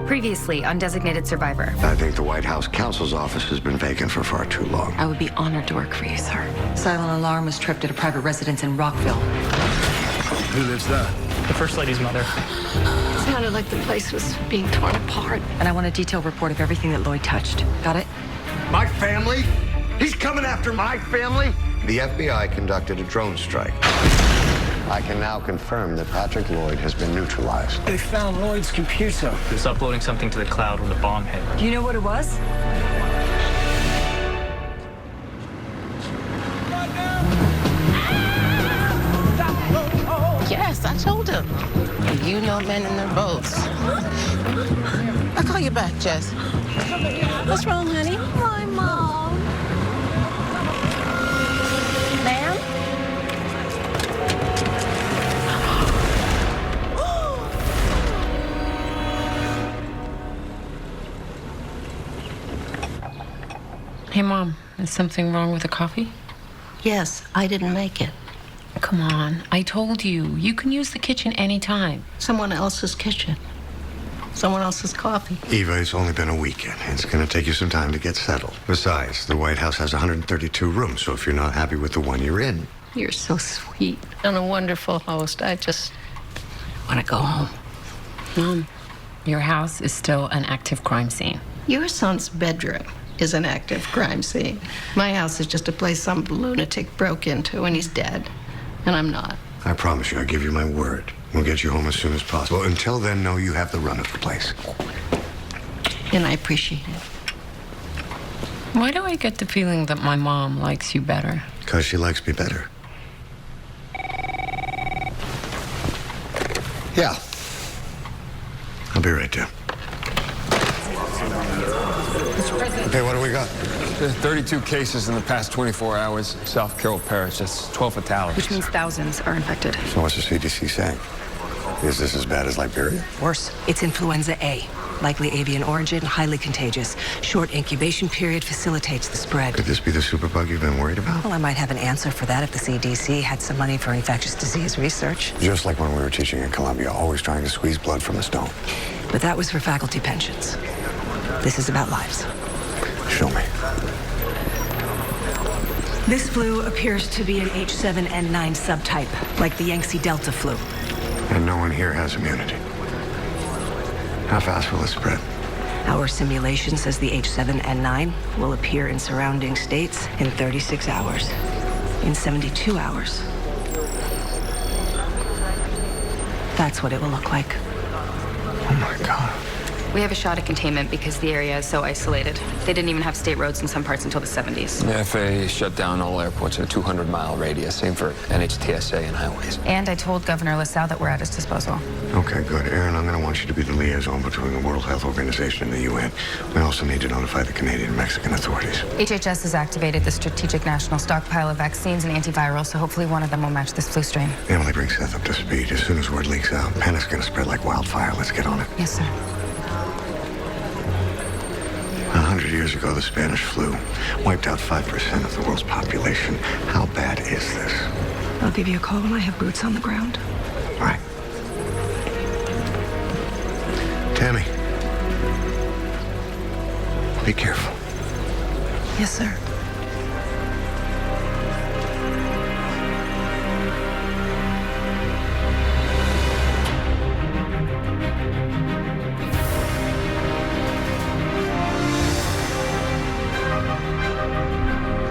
Previously, undesignated survivor. I think the White House counsel's office has been vacant for far too long. I would be honored to work for you, sir. Silent alarm was tripped at a private residence in Rockville. Who lives there? The First Lady's mother. It sounded like the place was being torn apart. And I want a detailed report of everything that Lloyd touched. Got it? My family? He's coming after my family? The FBI conducted a drone strike. I can now confirm that Patrick Lloyd has been neutralized. They found Lloyd's computer. He was uploading something to the cloud when the bomb hit. Do you know what it was? Yes, I told him. You know men in their boats. I'll call you back, Jess. What's wrong, honey? My mom. Ma'am? Hey, Mom, is something wrong with the coffee? Yes, I didn't make it. Come on, I told you. You can use the kitchen anytime. Someone else's kitchen. Someone else's coffee. Eva, it's only been a weekend. It's going to take you some time to get settled. Besides, the White House has 132 rooms, so if you're not happy with the one you're in... You're so sweet and a wonderful host. I just want to go home. Mom, your house is still an active crime scene. Your son's bedroom is an active crime scene. My house is just a place some lunatic broke into and he's dead. And I'm not. I promise you, I give you my word. We'll get you home as soon as possible. Until then, know you have the run of the place. And I appreciate it. Why do I get the feeling that my mom likes you better? Because she likes me better. Yeah. I'll be right there. Okay, what do we got? There's 32 cases in the past 24 hours. South Carroll Parish, that's 12 fatalities. Which means thousands are infected. So what's the CDC saying? Is this as bad as Liberia? Worse. It's influenza A. Likely avian origin, highly contagious. Short incubation period facilitates the spread. Could this be the superbug you've been worried about? Well, I might have an answer for that if the CDC had some money for infectious disease research. Just like when we were teaching in Columbia, always trying to squeeze blood from a stone. But that was for faculty pensions. This is about lives. Show me. This flu appears to be an H7N9 subtype, like the Yangtze Delta flu. And no one here has immunity. How fast will it spread? Our simulation says the H7N9 will appear in surrounding states in 36 hours. In 72 hours. That's what it will look like. Oh my God. We have a shot at containment because the area is so isolated. They didn't even have state roads in some parts until the 70s. The FAA shut down all airports in a 200-mile radius. Same for NHTSA and highways. And I told Governor LaSalle that we're at his disposal. Okay, good. Aaron, I'm going to want you to be the liaison between the World Health Organization and the UN. We also need to notify the Canadian and Mexican authorities. HHS has activated the Strategic National Stockpile of vaccines and antivirals, so hopefully one of them will match this flu strain. Emily, bring Seth up to speed. As soon as word leaks out, panic's going to spread like wildfire. Let's get on it. Yes, sir. 100 years ago, the Spanish flu wiped out 5% of the world's population. How bad is this? I'll give you a call when I have boots on the ground. All right. Tammy. Be careful. Yes, sir.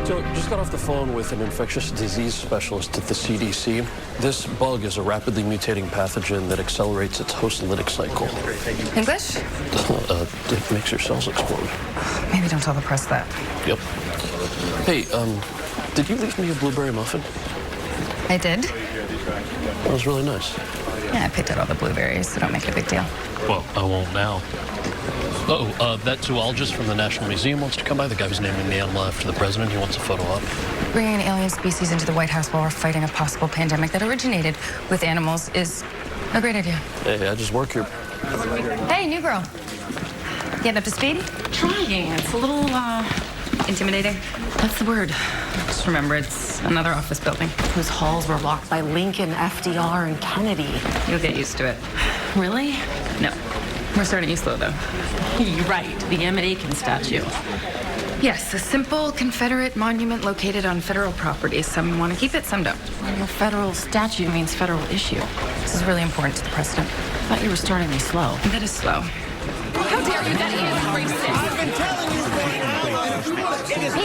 So, just got off the phone with an infectious disease specialist at the CDC. This bug is a rapidly mutating pathogen that accelerates its host lytic cycle. English? It makes your cells explode. Maybe don't tell the press that. Yep. Hey, did you leave me a blueberry muffin? I did? That was really nice. Yeah, I picked out all the blueberries, so don't make it a big deal. Well, I won't now. That zoologist from the National Museum wants to come by. The guy who's naming the animal after the president. He wants a photo op. Bringing an alien species into the White House while we're fighting a possible pandemic that originated with animals is a great idea. Hey, I just work here. Hey, new girl. Getting up to speed? Trying. It's a little, Intimidating? what's the word? Just remember, it's another office building. Whose halls were locked by Lincoln, FDR, and Kennedy. You'll get used to it. Really? No. We're starting you slow, though. You're right, the Emmett Aiken statue. Yes, a simple Confederate monument located on federal property. Some want to keep it, some don't. Well, federal statue means federal issue. This is really important to the president. I thought you were starting me slow. That is slow. How dare you? That is racist. I've been telling you People, can we...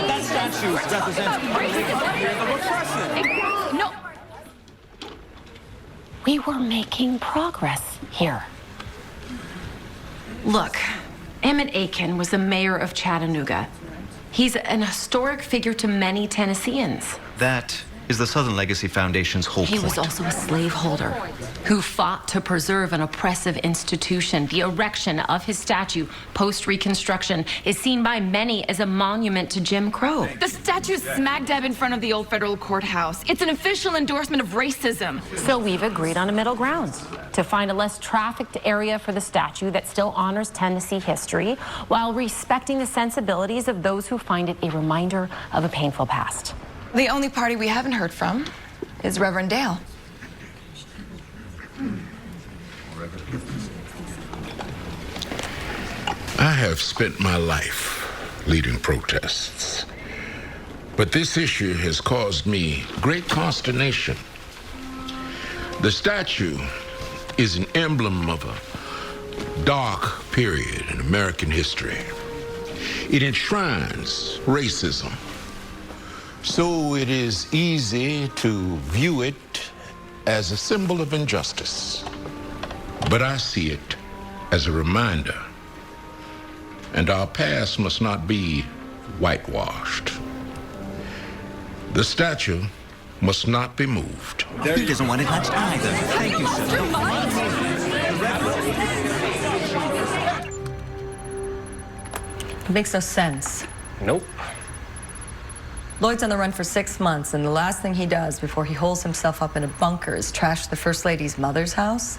that statue represents No. We were making progress here. Look, Emmett Aiken was the mayor of Chattanooga. He's an historic figure to many Tennesseans. That is the Southern Legacy Foundation's whole He point. was also a slaveholder who fought to preserve an oppressive institution. The erection of his statue post-Reconstruction is seen by many as a monument to Jim Crow. The statue's smack dab in front of the old federal courthouse. It's an official endorsement of racism. So we've agreed on a middle ground to find a less trafficked area for the statue that still honors Tennessee history while respecting the sensibilities of those who find it a reminder of a painful past. The only party we haven't heard from is Reverend Dale. I have spent my life leading protests, but this issue has caused me great consternation. The statue is an emblem of a dark period in American history. It enshrines racism. So it is easy to view it as a symbol of injustice. But I see it as a reminder. And our past must not be whitewashed. The statue must not be moved. He doesn't want it touched either. Thank you, sir. It makes no sense. Nope. Lloyd's on the run for 6 months, and the last thing he does before he holes himself up in a bunker is trash the First Lady's mother's house?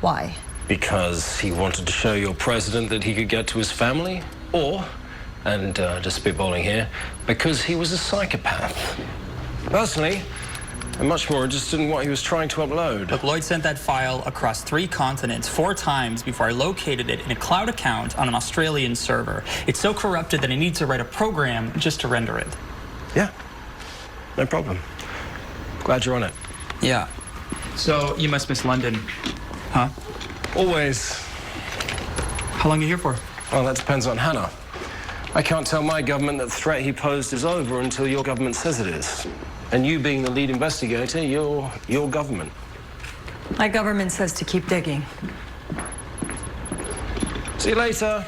Why? Because he wanted to show your president that he could get to his family, or, and just spitballing here, because he was a psychopath. Personally, I'm much more interested in what he was trying to upload. Look, Lloyd sent that file across 3 continents 4 times before I located it in a cloud account on an Australian server. It's so corrupted that I need to write a program just to render it. Yeah, no problem. Glad you're on it. Yeah. So you must miss London, huh? Always. How long are you here for? Well, that depends on Hannah. I can't tell my government that the threat he posed is over until your government says it is. And you being the lead investigator, you're your government. My government says to keep digging. See you later.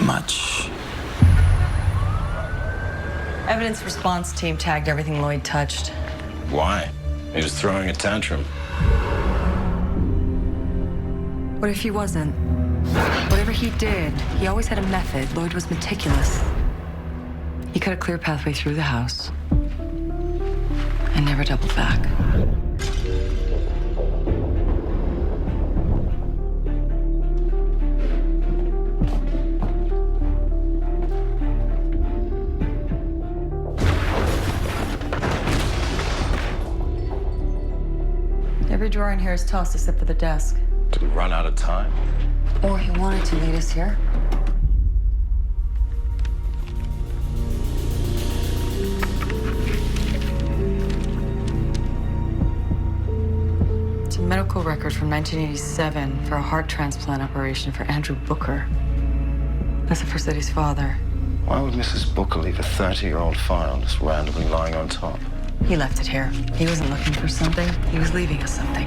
Much. Evidence response team tagged everything Lloyd touched. Why? He was throwing a tantrum. What if he wasn't? Whatever he did, he always had a method. Lloyd was meticulous. He cut a clear pathway through the house and never doubled back. Every drawer in here is tossed except for the desk. Did he run out of time? Or he wanted to lead us here. It's a medical record from 1987 for a heart transplant operation for Andrew Booker. That's the First Lady's father. Why would Mrs. Booker leave a 30-year-old file just randomly lying on top? He left it here. He wasn't looking for something. He was leaving us something.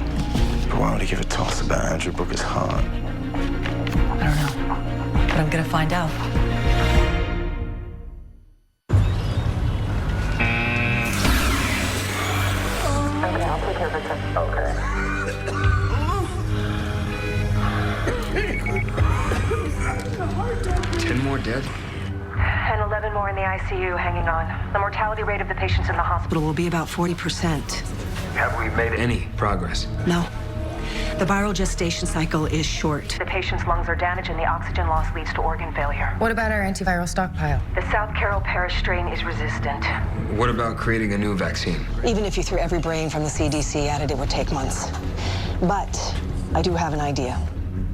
But why would he give a toss about Andrew Booker's heart? I don't know. But I'm gonna find out. Okay, I'll take care of it. Okay. 10 more dead? And 11 more in the ICU hanging on. The mortality rate of the patients in the hospital will be about 40%. Have we made any progress? No. The viral gestation cycle is short. The patient's lungs are damaged and the oxygen loss leads to organ failure. What about our antiviral stockpile? The South Carroll Parish strain is resistant. What about creating a new vaccine? Even if you threw every brain from the CDC at it, it would take months. But I do have an idea.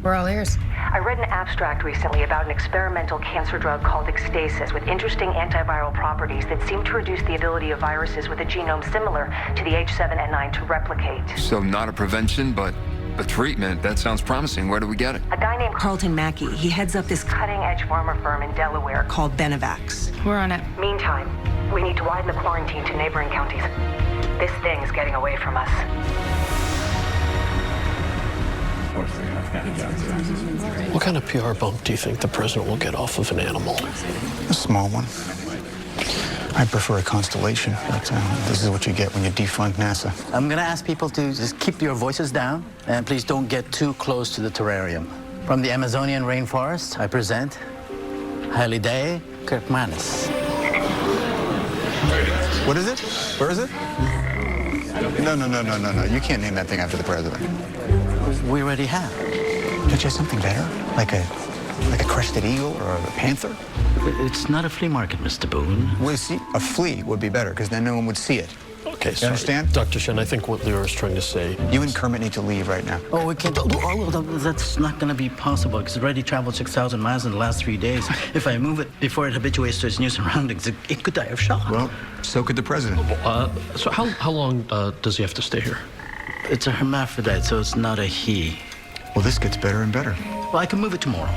We're all ears. I read an abstract recently about an experimental cancer drug called Extasis with interesting antiviral properties that seem to reduce the ability of viruses with a genome similar to the H7N9 to replicate. So not a prevention, but a treatment. That sounds promising. Where do we get it? A guy named Carlton Mackey. He heads up this cutting-edge pharma firm in Delaware called Benevax. We're on it. Meantime, we need to widen the quarantine to neighboring counties. This thing's getting away from us. What kind of PR bump do you think the president will get off of an animal? A small one. I prefer a constellation, but this is what you get when you defund NASA. I'm going to ask people to just keep your voices down, and please don't get too close to the terrarium. From the Amazonian rainforest, I present Halliday Kirkmanis. What is it? Where is it? No. You can't name that thing after the president. We already have. Don't you have something better? Like a crested eagle or a panther? It's not a flea market, Mr. Boone. Well, see, a flea would be better, because then no one would see it. Okay, you understand? Dr. Shen, I think what Leo is trying to say... You and Kermit need to leave right now. Oh, we can't... Oh, that's not going to be possible, because it already traveled 6,000 miles in the last 3 days. If I move it before it habituates to its new surroundings, it could die of shock. Well, so could the president. So how long does he have to stay here? It's a hermaphrodite, so it's not a he. Well, this gets better and better. Well, I can move it tomorrow.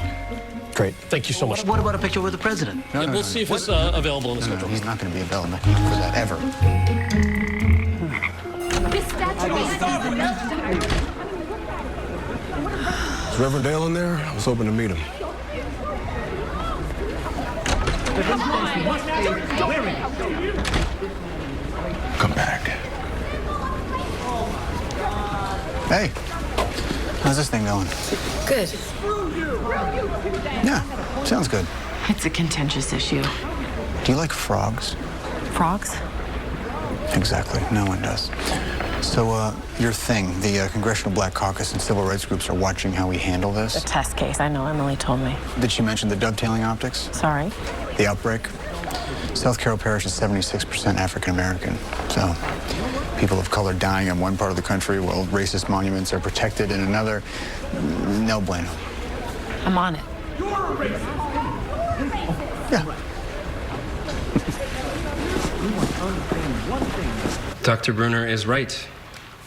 Great. Thank you so much. What about a picture with the president? We'll see if it's available in the schedule. He's not going to be available for that, ever. Is Reverend Dale in there? I was hoping to meet him. Come back. Hey, how's this thing going? Good. Yeah, sounds good. It's a contentious issue. Do you like frogs? Frogs? Exactly, no one does. So, your thing, the Congressional Black Caucus and civil rights groups are watching how we handle this? A test case, I know, Emily told me. Did she mention the dovetailing optics? Sorry? The outbreak? South Carroll Parish is 76% African American, so people of color dying in one part of the country while racist monuments are protected in another, no bueno. I'm on it. Yeah. Dr. Bruner is right.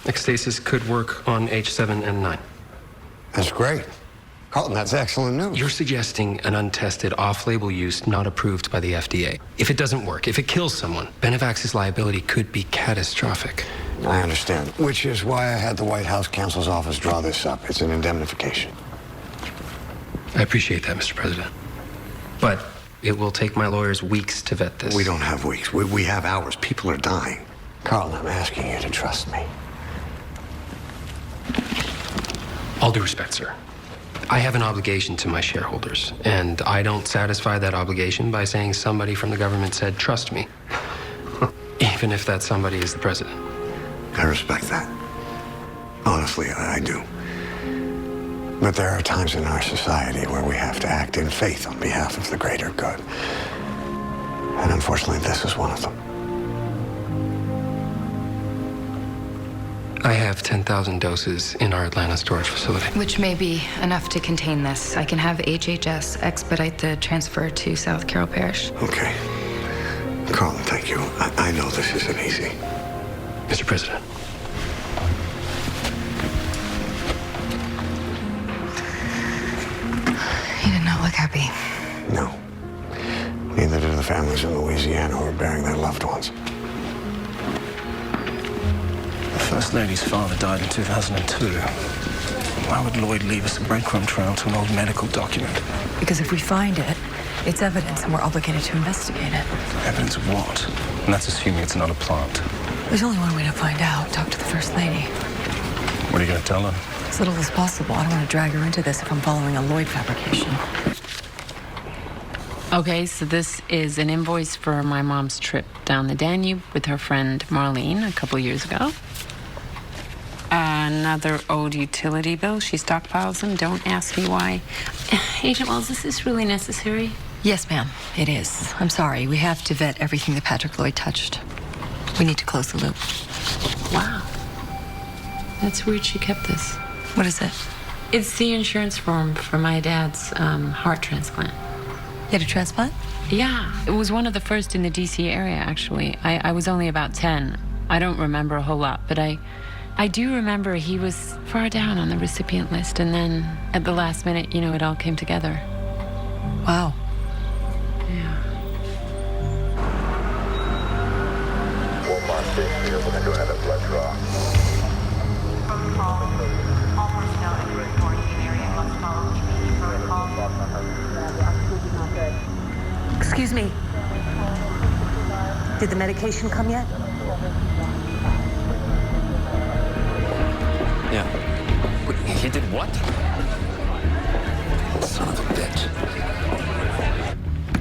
Extasis could work on H7N9. That's great. Carlton, that's excellent news. You're suggesting an untested off-label use not approved by the FDA. If it doesn't work, if it kills someone, Benevax's liability could be catastrophic. I understand, which is why I had the White House counsel's office draw this up. It's an indemnification. I appreciate that, Mr. President. But it will take my lawyers weeks to vet this. We don't have weeks. We have hours. People are dying. Carlton, I'm asking you to trust me. All due respect, sir. I have an obligation to my shareholders, and I don't satisfy that obligation by saying somebody from the government said, trust me. Even if that somebody is the president. I respect that. Honestly, I do. But there are times in our society where we have to act in faith on behalf of the greater good. And unfortunately, this is one of them. I have 10,000 doses in our Atlanta storage facility. Which may be enough to contain this. I can have HHS expedite the transfer to South Carroll Parish. Okay. Carlton, thank you. I know this isn't easy. Mr. President. He did not look happy. No. Neither do the families in Louisiana who are burying their loved ones. The First Lady's father died in 2002. Why would Lloyd leave us a breadcrumb trail to an old medical document? Because if we find it, it's evidence and we're obligated to investigate it. Evidence of what? And that's assuming it's not a plant. There's only one way to find out. Talk to the First Lady. What are you going to tell her? As little as possible. I don't want to drag her into this if I'm following a Lloyd fabrication. Okay, so this is an invoice for my mom's trip down the Danube with her friend Marlene a couple years ago. Another old utility bill. She stockpiles them. Don't ask me why. Agent Wells, is this really necessary? Yes, ma'am, it is. I'm sorry. We have to vet everything that Patrick Lloyd touched. We need to close the loop. Wow. That's weird she kept this. What is it? It's the insurance form for my dad's heart transplant. You had a transplant? Yeah, it was one of the first in the D.C. area, actually. I was only about 10. I don't remember a whole lot, but I do remember he was far down on the recipient list, and then at the last minute, it all came together. Wow. Yeah. Excuse me. Did the medication come yet? Yeah. Wait, he did what? Son of a bitch.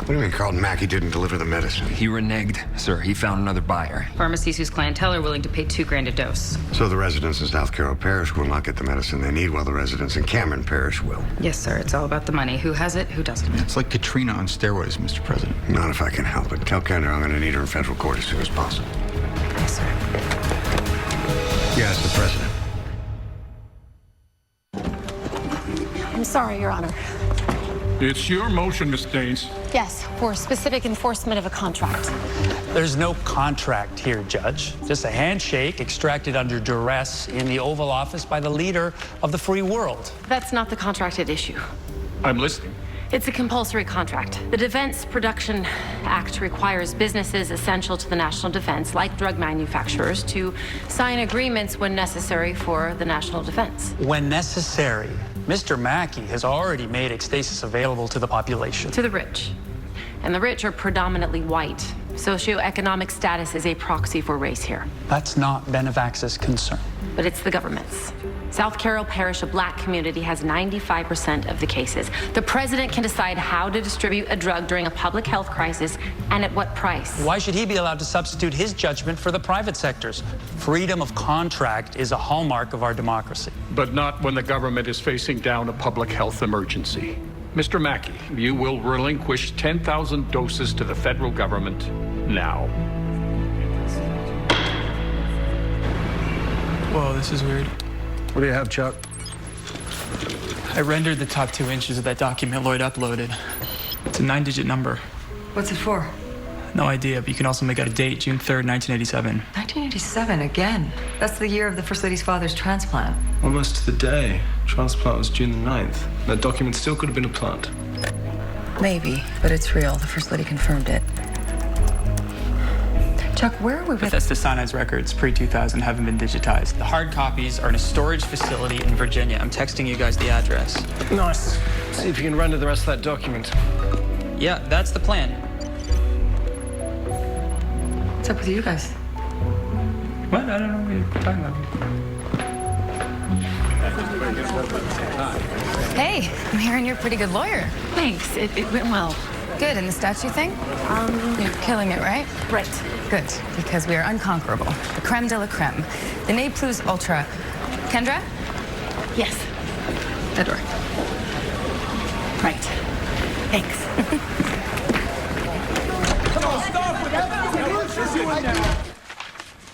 What do you mean Carlton Mackey didn't deliver the medicine? He reneged, sir. He found another buyer. Pharmacies whose clientele are willing to pay $2,000 a dose. So the residents in South Carroll Parish will not get the medicine they need, while the residents in Cameron Parish will. Yes, sir. It's all about the money. Who has it, who doesn't. It's like Katrina on steroids, Mr. President. Not if I can help it. Tell Kendra I'm going to need her in federal court as soon as possible. Yes, sir. Yes, the president. I'm sorry, Your Honor. It's your motion, Ms. Daines. Yes, for specific enforcement of a contract. There's no contract here, Judge. Just a handshake extracted under duress in the Oval Office by the leader of the free world. That's not the contract at issue. I'm listening. It's a compulsory contract. The Defense Production Act requires businesses essential to the national defense, like drug manufacturers, to sign agreements when necessary for the national defense. When necessary, Mr. Mackey has already made Extasis available to the population. To the rich. And the rich are predominantly white. Socioeconomic status is a proxy for race here. That's not Benevax's concern. But it's the government's. South Carroll Parish, a black community, has 95% of the cases. The president can decide how to distribute a drug during a public health crisis and at what price. Why should he be allowed to substitute his judgment for the private sector's? Freedom of contract is a hallmark of our democracy. But not when the government is facing down a public health emergency. Mr. Mackey, you will relinquish 10,000 doses to the federal government now. Whoa, this is weird. What do you have, Chuck? I rendered the top 2 inches of that document Lloyd uploaded. It's a 9-digit number. What's it for? No idea, but you can also make out a date, June 3rd, 1987. 1987, again. That's the year of the First Lady's father's transplant. Almost to the day. Transplant was June the 9th. That document still could have been a plant. Maybe, but it's real. The First Lady confirmed it. Chuck, where are we with... Bethesda Sinai's records, pre-2000, haven't been digitized. The hard copies are in a storage facility in Virginia. I'm texting you guys the address. Nice. See if you can render the rest of that document. Yeah, that's the plan. What's up with you guys? What? I don't know what you're talking about. Hey, I'm hearing you're a pretty good lawyer. Thanks. It went well. Good. And the statue thing? You're killing it, right? Right. Good, because we are unconquerable. The creme de la creme. The ne plus ultra. Kendra? Yes. That door. Right. Thanks.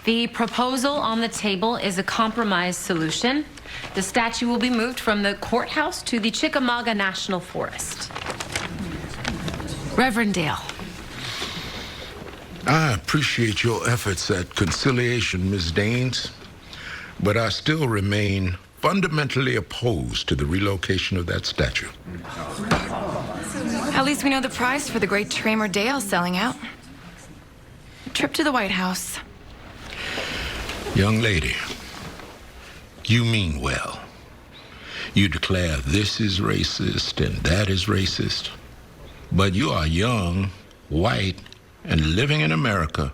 The proposal on the table is a compromise solution. The statue will be moved from the courthouse to the Chickamauga National Forest. Reverend Dale. I appreciate your efforts at conciliation, Ms. Daines, but I still remain fundamentally opposed to the relocation of that statue. At least we know the price for the great Tramer Dale selling out. A trip to the White House. Young lady, you mean well. You declare this is racist and that is racist, but you are young, white, and living in America.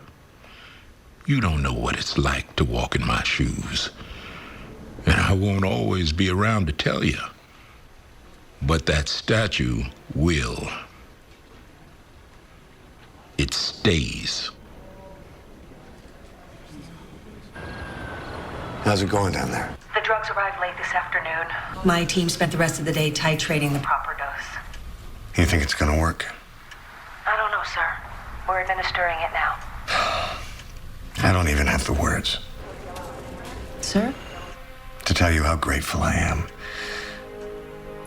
You don't know what it's like to walk in my shoes. And I won't always be around to tell you. But that statue will. It stays. How's it going down there? The drugs arrived late this afternoon. My team spent the rest of the day titrating the Proper dose. You think it's gonna work? I don't know, sir. We're administering it now. I don't even have the words. Sir? to tell you how grateful I am.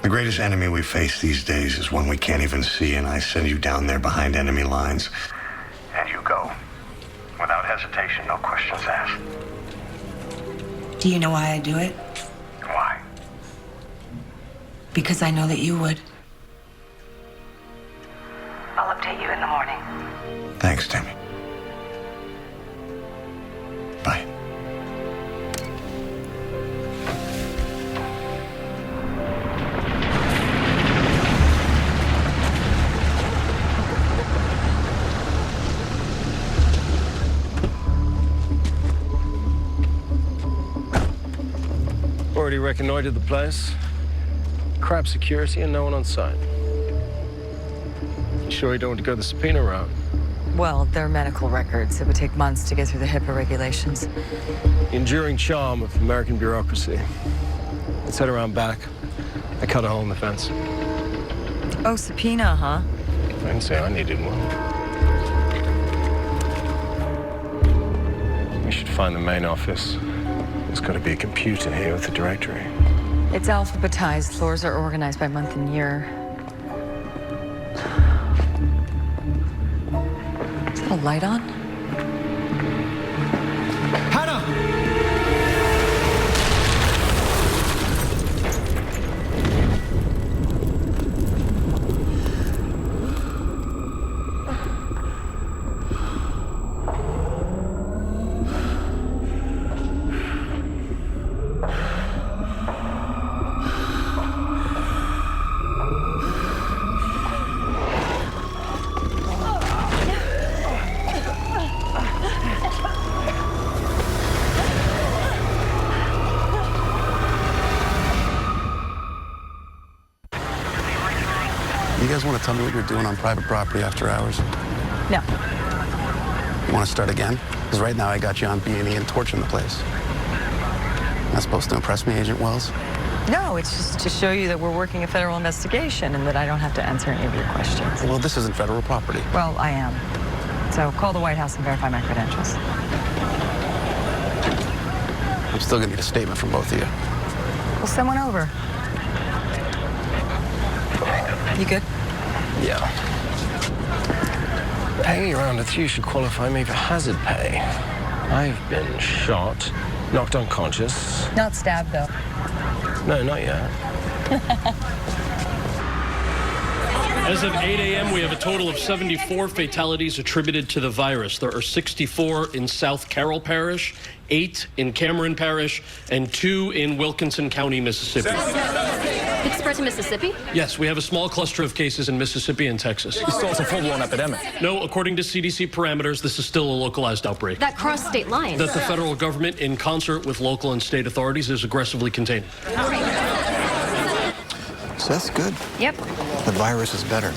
The greatest enemy we face these days is one we can't even see, and I send you down there behind enemy lines. And you go. Without hesitation, no questions asked. Do you know why I do it? Why? Because I know that you would. I'll update you in the morning. Thanks, Tammy. Bye. Already reconnoitered the place. Crap security and no one on site. You sure you don't want to go the subpoena route? Well, they're medical records. It would take months to get through the HIPAA regulations. The enduring charm of American bureaucracy. Let's head around back. I cut a hole in the fence. Oh, subpoena, huh? I didn't say I needed one. We should find the main office. There's got to be a computer here with the directory. It's alphabetized. Floors are organized by month and year. Is that a light on? Hannah! You guys want to tell me what you're doing on private property after hours? No. You want to start again? Because right now I got you on B&E and torching the place. Not supposed to impress me, Agent Wells? No, it's just to show you that we're working a federal investigation and that I don't have to answer any of your questions. Well, this isn't federal property. Well, I am. So call the White House and verify my credentials. I'm still going to need a statement from both of you. We'll send one over. You good? Yeah. Hanging around with you should qualify me for hazard pay. I've been shot, knocked unconscious. Not stabbed, though. No, not yet. As of 8 a.m., we have a total of 74 fatalities attributed to the virus. There are 64 in South Carroll Parish, 8 in Cameron Parish, and 2 in Wilkinson County, Mississippi. It's spread to Mississippi? Yes, we have a small cluster of cases in Mississippi and Texas. You still it's a full-blown epidemic. No, according to CDC parameters, this is still a localized outbreak. That crossed state lines. That the federal government, in concert with local and state authorities, is aggressively containing. So that's good. Yep. The virus is better.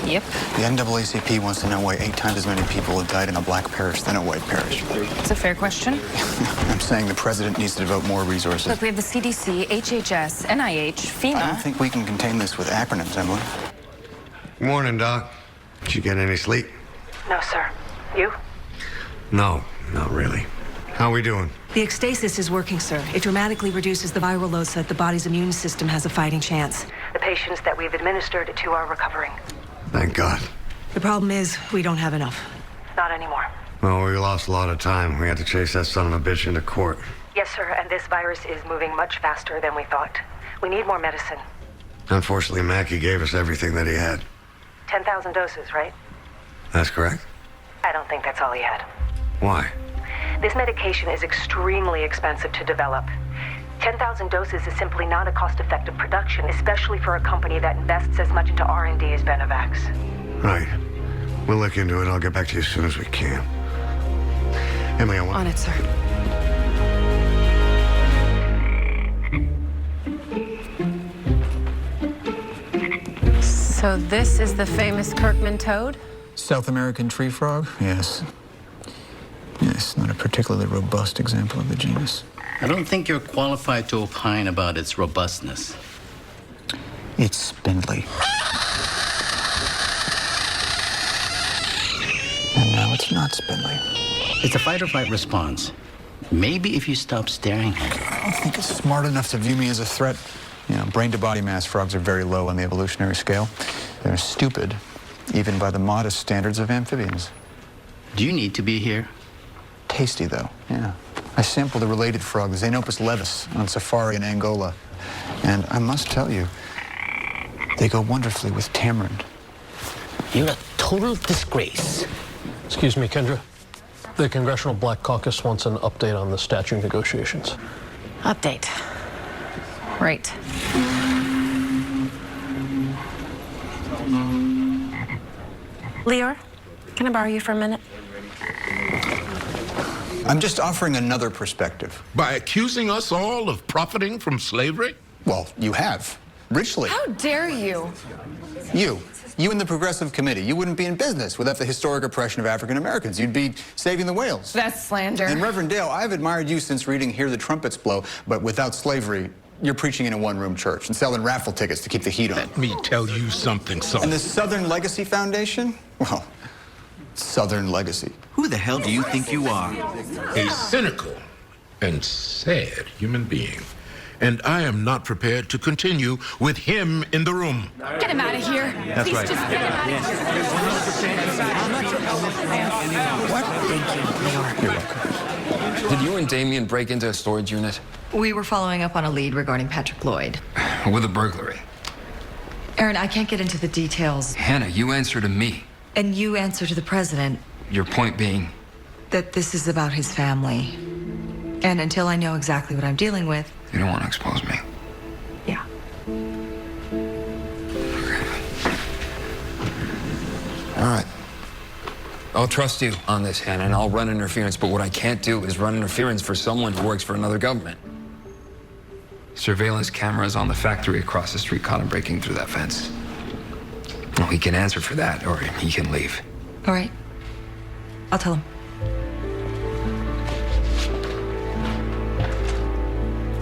Yep. The NAACP wants to know why 8 times as many people have died in a black parish than a white parish. It's a fair question. I'm saying the president needs to devote more resources. Look, we have the CDC, HHS, NIH, FEMA. I don't think we can contain this with acronyms, Emily. Good morning, Doc. Did you get any sleep? No, sir. You? No, not really. How are we doing? The ecstasis is working, sir. It dramatically reduces the viral load so that the body's immune system has a fighting chance. The patients that we've administered to are recovering. Thank God. The problem is, we don't have enough. Not anymore. Well, we lost a lot of time. We had to chase that son of a bitch into court. Yes, sir, and this virus is moving much faster than we thought. We need more medicine. Unfortunately, Mackey gave us everything that he had. 10,000 doses, right? That's correct. I don't think that's all he had. Why? This medication is extremely expensive to develop. 10,000 doses is simply not a cost-effective production, especially for a company that invests as much into R&D as Benavax. Right. We'll look into it. I'll get back to you as soon as we can. Emily, I want... On it, sir. So this is the famous Kirkman toad? South American tree frog? Yes. Yes, not a particularly robust example of the genus. I don't think you're qualified to opine about its robustness. It's spindly. And now it's not spindly. It's a fight-or-flight response. Maybe if you stop staring at it. I don't think it's smart enough to view me as a threat. You know, brain-to-body mass frogs are very low on the evolutionary scale. They're stupid, even by the modest standards of amphibians. Do you need to be here? Tasty, though, yeah. I sampled a related frog, the Xenopus levis, on safari in Angola. And I must tell you, they go wonderfully with tamarind. You're a total disgrace. Excuse me, Kendra. The Congressional Black Caucus wants an update on the statute negotiations. Update. Right. Lior, can I borrow you for a minute? I'm just offering another perspective. By accusing us all of profiting from slavery? Well, you have. Richly. How dare you? You in the Progressive Committee, you wouldn't be in business without the historic oppression of African Americans. You'd be saving the whales. That's slander. And Reverend Dale, I've admired you since reading Hear the Trumpets Blow, but without slavery, you're preaching in a one-room church and selling raffle tickets to keep the heat on. Let me tell you something, son. And the Southern Legacy Foundation? Well, Southern Legacy. Who the hell do you think you are? A cynical and sad human being. And I am not prepared to continue with him in the room. Get him out of here. That's Please right. just get him out of here. You're welcome. Did you and Damien break into a storage unit? We were following up on a lead regarding Patrick Lloyd. With a burglary? Aaron, I can't get into the details. Hannah, you answer to me. And you answer to the president Your point being? that this is about his family. And until I know exactly what I'm dealing with... You don't want to expose me. Yeah. All right. I'll trust you on this, Hannah, and I'll run interference, but what I can't do is run interference for someone who works for another government. Surveillance cameras on the factory across the street caught him breaking through that fence. Well, he can answer for that, or he can leave. All right. I'll tell him.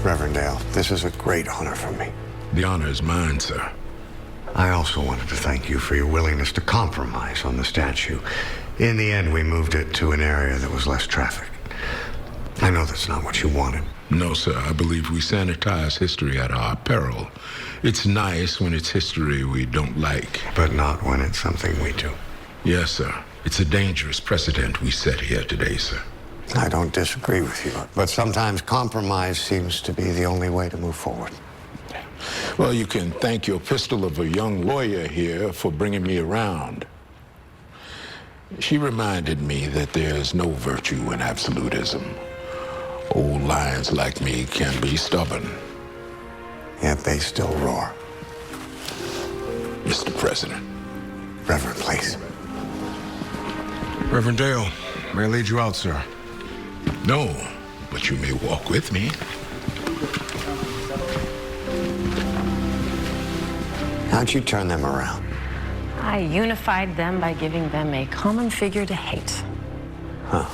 Reverend Dale, this is a great honor for me. The honor is mine, sir. I also wanted to thank you for your willingness to compromise on the statue. In the end, we moved it to an area that was less trafficked. I know that's not what you wanted. No, sir. I believe we sanitize history at our peril. It's nice when it's history we don't like. But not when it's something we do. Yes, sir. It's a dangerous precedent we set here today, sir. I don't disagree with you, but sometimes compromise seems to be the only way to move forward. Well, you can thank your pistol of a young lawyer here for bringing me around. She reminded me that there's no virtue in absolutism. Old lions like me can be stubborn. Yet they still roar. Mr. President. Reverend, please. Reverend Dale, may I lead you out, sir? No, but you may walk with me. How'd you turn them around? I unified them by giving them a common figure to hate. Huh.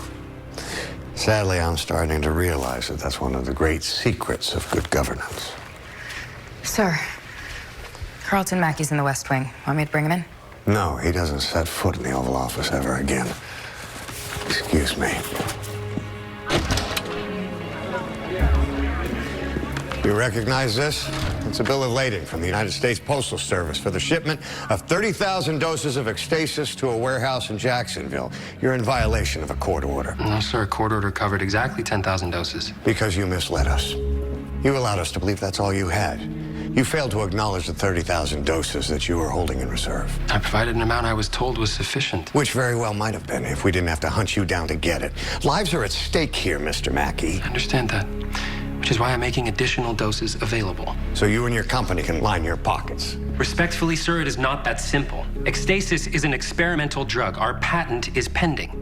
Sadly, I'm starting to realize that that's one of the great secrets of good governance. Sir, Carlton Mackey's in the West Wing. Want me to bring him in? No, he doesn't set foot in the Oval Office ever again. Excuse me. You recognize this? It's a bill of lading from the United States Postal Service for the shipment of 30,000 doses of Extasis to a warehouse in Jacksonville. You're in violation of a court order. No, sir. A court order covered exactly 10,000 doses. Because you misled us. You allowed us to believe that's all you had. You failed to acknowledge the 30,000 doses that you were holding in reserve. I provided an amount I was told was sufficient. Which very well might have been if we didn't have to hunt you down to get it. Lives are at stake here, Mr. Mackey. I understand that, which is why I'm making additional doses available. So you and your company can line your pockets. Respectfully, sir, it is not that simple. Extasis is an experimental drug. Our patent is pending.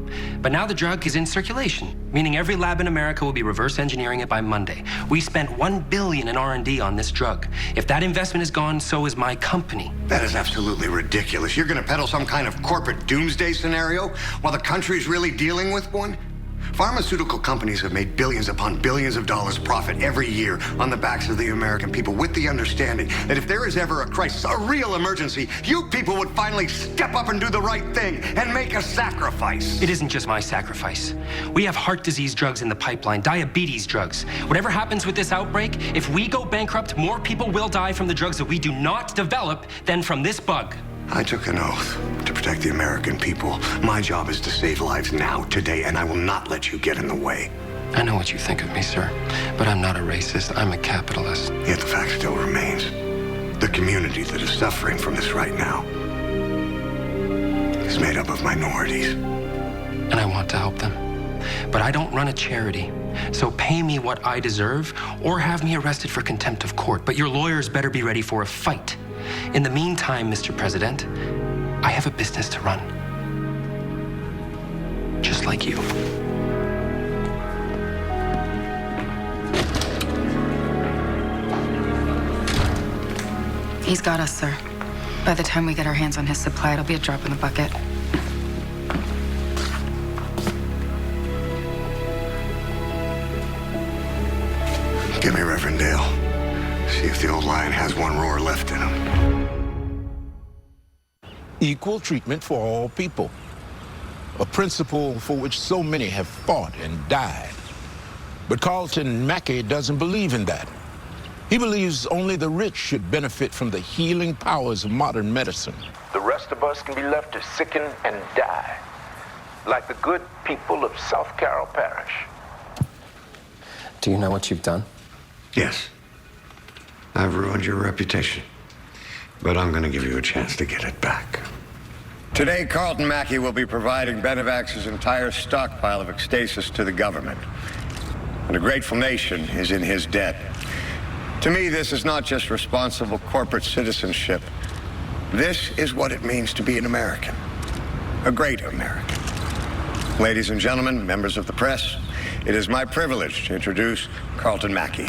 But now the drug is in circulation, meaning every lab in America will be reverse engineering it by Monday. We spent $1 billion in R&D on this drug. If that investment is gone, so is my company. That is absolutely ridiculous. You're going to peddle some kind of corporate doomsday scenario while the country's really dealing with one? Pharmaceutical companies have made billions upon billions of dollars profit every year on the backs of the American people, with the understanding that if there is ever a crisis, a real emergency, you people would finally step up and do the right thing and make a sacrifice. It isn't just my sacrifice. We have heart disease drugs in the pipeline, diabetes drugs. Whatever happens with this outbreak, if we go bankrupt, more people will die from the drugs that we do not develop than from this bug. I took an oath to protect the American people. My job is to save lives now, today, and I will not let you get in the way. I know what you think of me, sir, but I'm not a racist. I'm a capitalist. Yet the fact still remains. The community that is suffering from this right now is made up of minorities. And I want to help them. But I don't run a charity. So pay me what I deserve or have me arrested for contempt of court. But your lawyers better be ready for a fight. In the meantime, Mr. President, I have a business to run. Just like you. He's got us, sir. By the time we get our hands on his supply, it'll be a drop in the bucket. Give me Reverend Dale. See if the old lion has one roar left in him. Equal treatment for all people. A principle for which so many have fought and died. But Carlton Mackey doesn't believe in that. He believes only the rich should benefit from the healing powers of modern medicine. The rest of us can be left to sicken and die, like the good people of South Carroll Parish. Do you know what you've done? Yes. I've ruined your reputation. But I'm going to give you a chance to get it back. Today, Carlton Mackey will be providing Benevac's entire stockpile of Ecstasis to the government. And a grateful nation is in his debt. To me, this is not just responsible corporate citizenship. This is what it means to be an American. A great American. Ladies and gentlemen, members of the press, it is my privilege to introduce Carlton Mackey.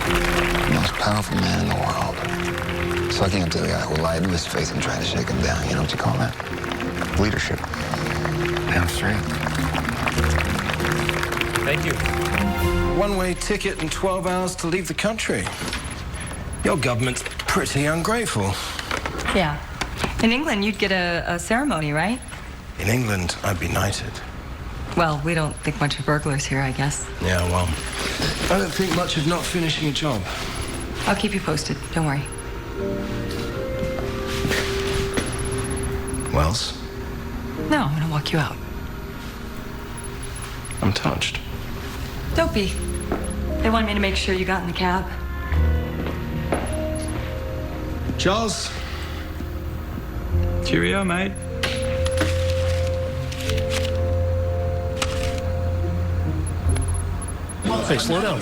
The most powerful man in the world. Sucking up to the guy who lied to his face and tried to shake him down. You know what you call that? Leadership. Damn straight. Thank you. One-way ticket and 12 hours to leave the country. Your government's pretty ungrateful. Yeah. In England, you'd get a ceremony, right? In England, I'd be knighted. Well, we don't think much of burglars here, I guess. Yeah, well, I don't think much of not finishing a job. I'll keep you posted. Don't worry. Wells? No, I'm gonna walk you out. I'm touched. Don't be. They wanted me to make sure you got in the cab. Charles? Cheerio, mate. Hey, slow down.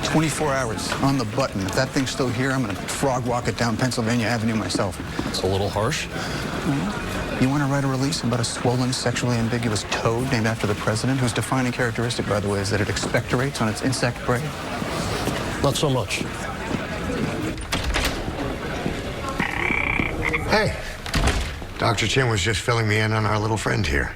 24 hours on the button. If that thing's still here, I'm going to frog walk it down Pennsylvania Avenue myself. It's a little harsh. You want to write a release about a swollen, sexually ambiguous toad named after the president, whose defining characteristic, by the way, is that it expectorates on its insect prey? Not so much. Hey, Dr. Chin was just filling me in on our little friend here.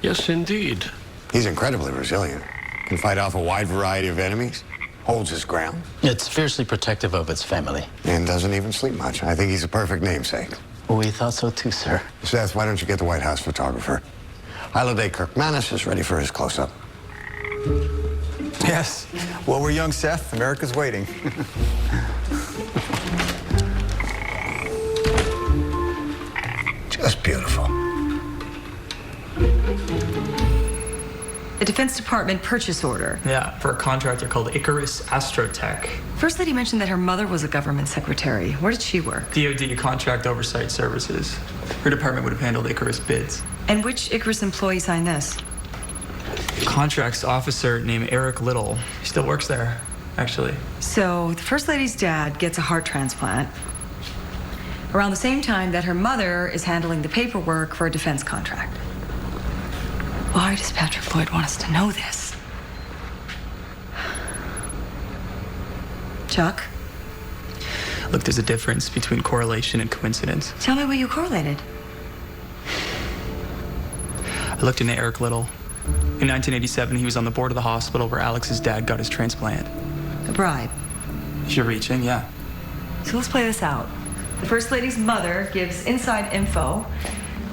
Yes, indeed. He's incredibly resilient. Can fight off a wide variety of enemies. Holds his ground. It's fiercely protective of its family. And doesn't even sleep much. I think he's a perfect namesake. We thought so too, sir. Seth, why don't you get the White House photographer? Holiday Kirkmanis is ready for his close-up. Yes. Well, we're young, Seth. America's waiting. Just beautiful. A Defense Department purchase order. Yeah, for a contractor called Icarus Astrotech. First Lady mentioned that her mother was a government secretary. Where did she work? DoD Contract Oversight Services. Her department would have handled Icarus bids. And which Icarus employee signed this? Contracts officer named Eric Little. He still works there, actually. So, the First Lady's dad gets a heart transplant around the same time that her mother is handling the paperwork for a defense contract. Why does Patrick Lloyd want us to know this? Chuck? Look, there's a difference between correlation and coincidence. Tell me what you correlated. I looked into Eric Little. In 1987, he was on the board of the hospital where Alex's dad got his transplant. A bribe. You're reaching, yeah. So let's play this out. The First Lady's mother gives inside info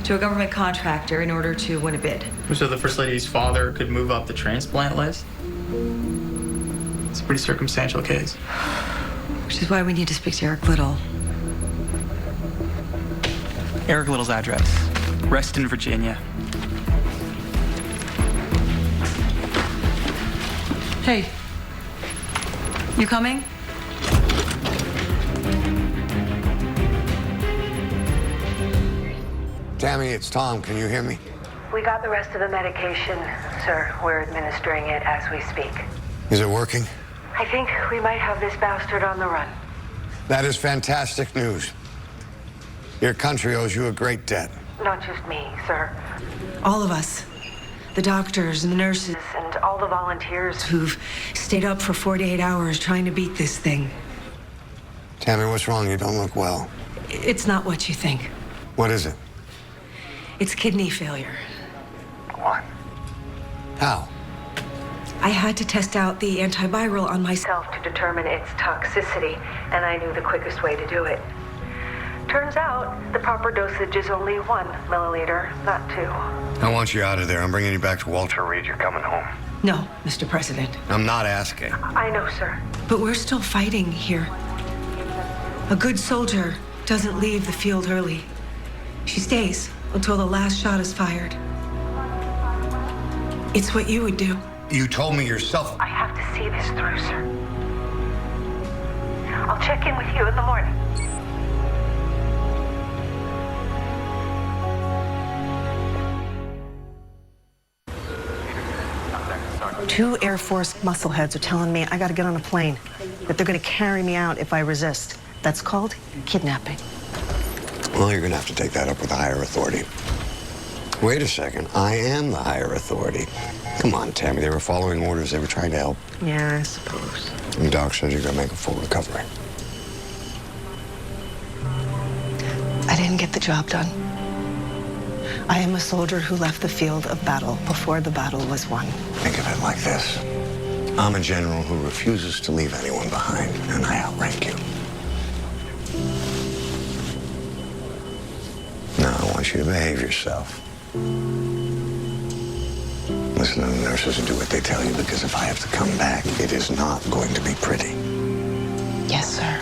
to a government contractor in order to win a bid. So the First Lady's father could move up the transplant list? It's a pretty circumstantial case. Which is why we need to speak to Eric Little. Eric Little's address, Reston, Virginia. Hey, you coming? Tammy, it's Tom. Can you hear me? We got the rest of the medication, sir. We're administering it as we speak. Is it working? I think we might have this bastard on the run. That is fantastic news. Your country owes you a great debt. Not just me, sir. All of us. The doctors and the nurses. And all the volunteers Who've stayed up for 48 hours trying to beat this thing. Tammy, what's wrong? You don't look well. It's not what you think. What is it? It's kidney failure. What? How? I had to test out the antiviral on myself. to determine its toxicity, and I knew the quickest way to do it. Turns out, the proper dosage is only 1 milliliter, not 2. I want you out of there. I'm bringing you back to Walter Reed. You're coming home. No, Mr. President. I'm not asking. I know, sir. But we're still fighting here. A good soldier doesn't leave the field early. She stays until the last shot is fired. It's what you would do. You told me yourself. I have to see this through, sir. I'll check in with you in the morning. Two Air Force muscleheads are telling me I gotta get on a plane, that they're gonna carry me out if I resist. That's called kidnapping. Well, you're gonna have to take that up with the higher authority. Wait a second. I am the higher authority. Come on, Tammy. They were following orders. They were trying to help. Yeah, I suppose. And Doc said you're gonna make a full recovery. I didn't get the job done. I am a soldier who left the field of battle before the battle was won. Think of it like this. I'm a general who refuses to leave anyone behind, and I outrank you. Now I want you to behave yourself. Listen to the nurses and do what they tell you, because if I have to come back, it is not going to be pretty. Yes, sir.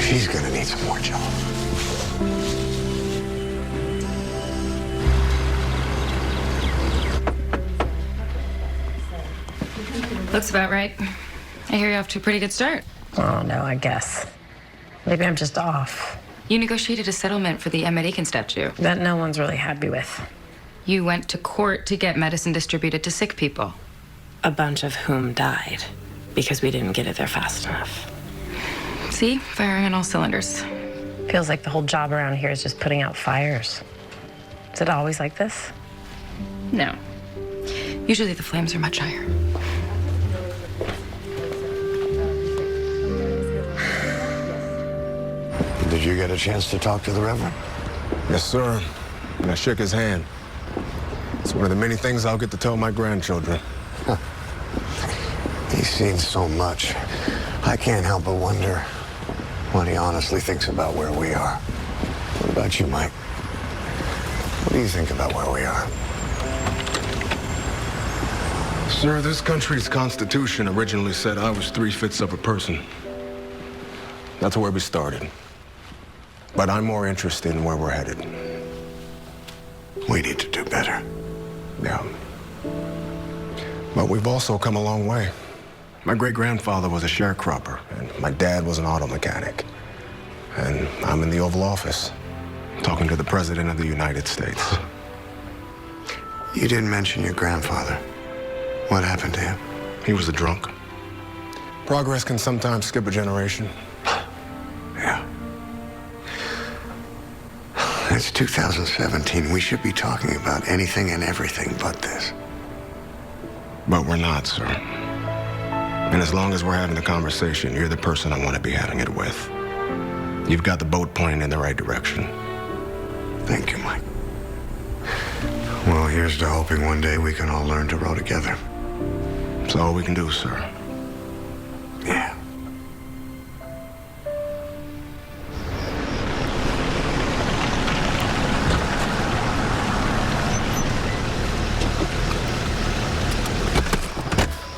She's gonna need some more job. Looks about right. I hear you're off to a pretty good start. Oh, no, I guess. Maybe I'm just off. You negotiated a settlement for the Emmett Aiken statue. That no one's really happy with. You went to court to get medicine distributed to sick people. A bunch of whom died because we didn't get it there fast enough. See? Firing on all cylinders. Feels like the whole job around here is just putting out fires. Is it always like this? No. Usually the flames are much higher. Did you get a chance to talk to the Reverend? Yes, sir. And I shook his hand. It's one of the many things I'll get to tell my grandchildren. Huh. He's seen so much. I can't help but wonder what he honestly thinks about where we are. What about you, Mike? What do you think about where we are? Sir, this country's constitution originally said I was 3/5 of a person. That's where we started. But I'm more interested in where we're headed. We need to do better. Yeah. But we've also come a long way. My great-grandfather was a sharecropper, and my dad was an auto mechanic. And I'm in the Oval Office, talking to the President of the United States. You didn't mention your grandfather. What happened to him? He was a drunk. Progress can sometimes skip a generation. Yeah. It's 2017. We should be talking about anything and everything but this. But we're not, sir. And as long as we're having the conversation, you're the person I want to be having it with. You've got the boat pointing in the right direction. Thank you, Mike. Well, here's to hoping one day we can all learn to row together. That's all we can do, sir. Yeah.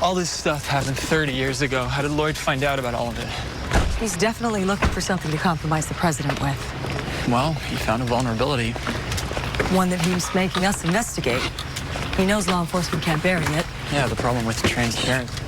All this stuff happened 30 years ago. How did Lloyd find out about all of it? He's definitely looking for something to compromise the president with. Well, he found a vulnerability. One that he's making us investigate. He knows law enforcement can't bury it. Yeah, the problem with transparency.